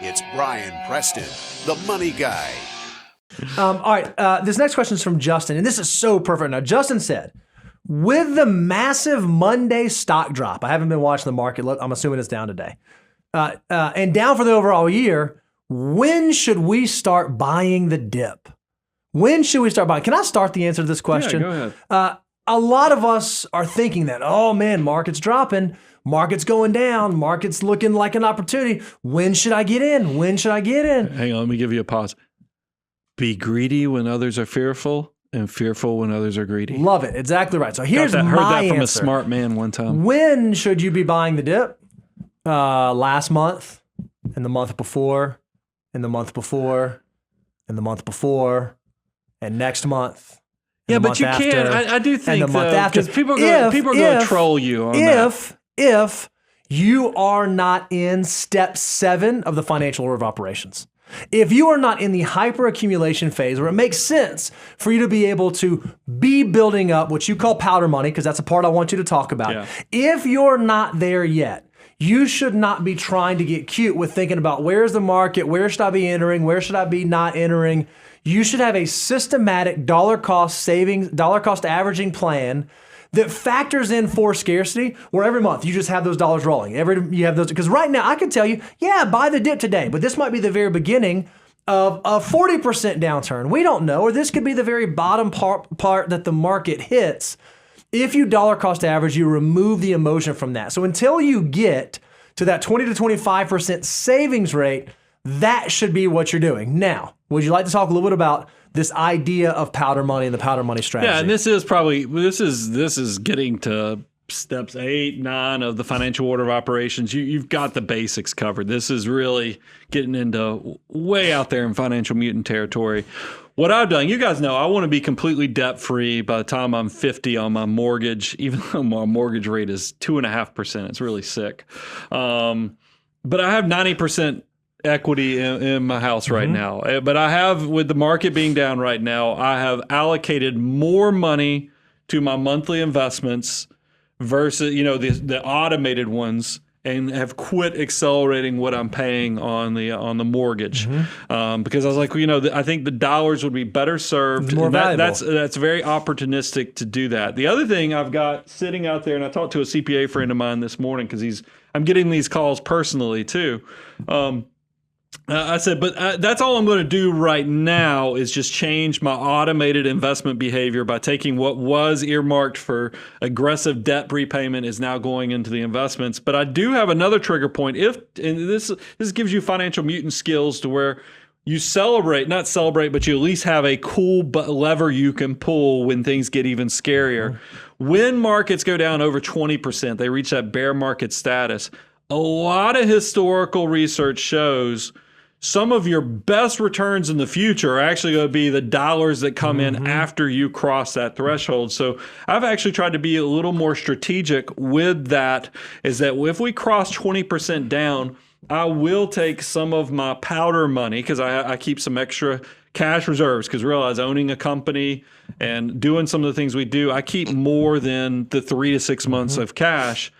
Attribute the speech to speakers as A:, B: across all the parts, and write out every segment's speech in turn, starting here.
A: It's Brian Preston, the money guy.
B: All right. This next question is from Justin, and this is so perfect. Now, Justin said, with the massive Monday stock drop, I haven't been watching the market. I'm assuming it's down today, and down for the overall year, when should we start buying the dip? When should we start buying? Can I start the answer to this question?
C: Yeah, go ahead.
B: A lot of us are thinking that, oh man, market's dropping, market's going down, market's looking like an opportunity. When should I get in? When should I get in?
C: Hang on, let me give you a pause. Be greedy when others are fearful, and fearful when others are greedy.
B: Love it. Exactly right. So here's my
C: heard that from
B: answer.
C: a smart man one time.
B: When should you be buying the dip? Last month, and the month before, and the month before, and the month before, and next month.
C: Yeah, but you can't. I do think because people are going to troll you on that.
B: If you are not in step 7 of the financial order of operations, if you are not in the hyperaccumulation phase where it makes sense for you to be able to be building up what you call powder money, because that's a part I want you to talk about.
C: Yeah.
B: If you're not there yet, you should not be trying to get cute with thinking about where's the market, where should I be entering, where should I be not entering. You should have a systematic dollar cost averaging plan that factors in for scarcity, where every month you just have those dollars rolling. You have those, because right now I can tell you, yeah, buy the dip today, but this might be the very beginning of a 40% downturn. We don't know, or this could be the very bottom part that the market hits. If you dollar cost average, you remove the emotion from that. So until you get to that 20 to 25% savings rate, that should be what you're doing. Now, would you like to talk a little bit about this idea of powder money and the powder money strategy?
C: Yeah, and this is getting to steps 8, 9 of the financial order of operations. You've got the basics covered. This is really getting into way out there in financial mutant territory. What I've done, you guys know, I want to be completely debt-free by the time I'm 50 on my mortgage, even though my mortgage rate is 2.5%. It's really sick. But I have 90% equity in my house right now. But I have, with the market being down right now, I have allocated more money to my monthly investments versus, the automated ones, and have quit accelerating what I'm paying on the mortgage. Because I was like, I think the dollars would be better served.
B: More valuable.
C: That's very opportunistic to do that. The other thing I've got sitting out there, and I talked to a CPA friend of mine this morning because I'm getting these calls personally too. I said, but that's all I'm going to do right now is just change my automated investment behavior by taking what was earmarked for aggressive debt repayment is now going into the investments. But I do have another trigger point. And this gives you financial mutant skills to where you not celebrate, but you at least have a cool lever you can pull when things get even scarier. When markets go down over 20%, they reach that bear market status. A lot of historical research shows some of your best returns in the future are actually going to be the dollars that come in after you cross that threshold. So I've actually tried to be a little more strategic with that, is that if we cross 20% down, I will take some of my powder money, because I keep some extra cash reserves, because realize owning a company and doing some of the things we do, I keep more than the 3 to 6 months of cash.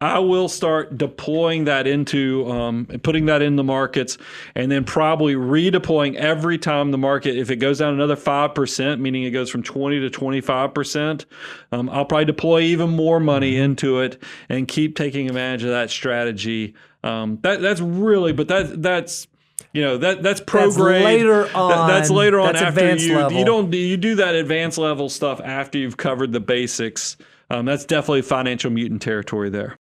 C: I will start deploying that into putting that in the markets, and then probably redeploying every time the market, if it goes down another 5%, meaning it goes from 20 to 25%, I'll probably deploy even more money into it and keep taking advantage of that strategy. That's really, but that's pro grade.
B: Later on.
C: That's later on,
B: that's
C: after
B: advanced level.
C: you do that advanced level stuff after you've covered the basics. That's definitely financial mutant territory there.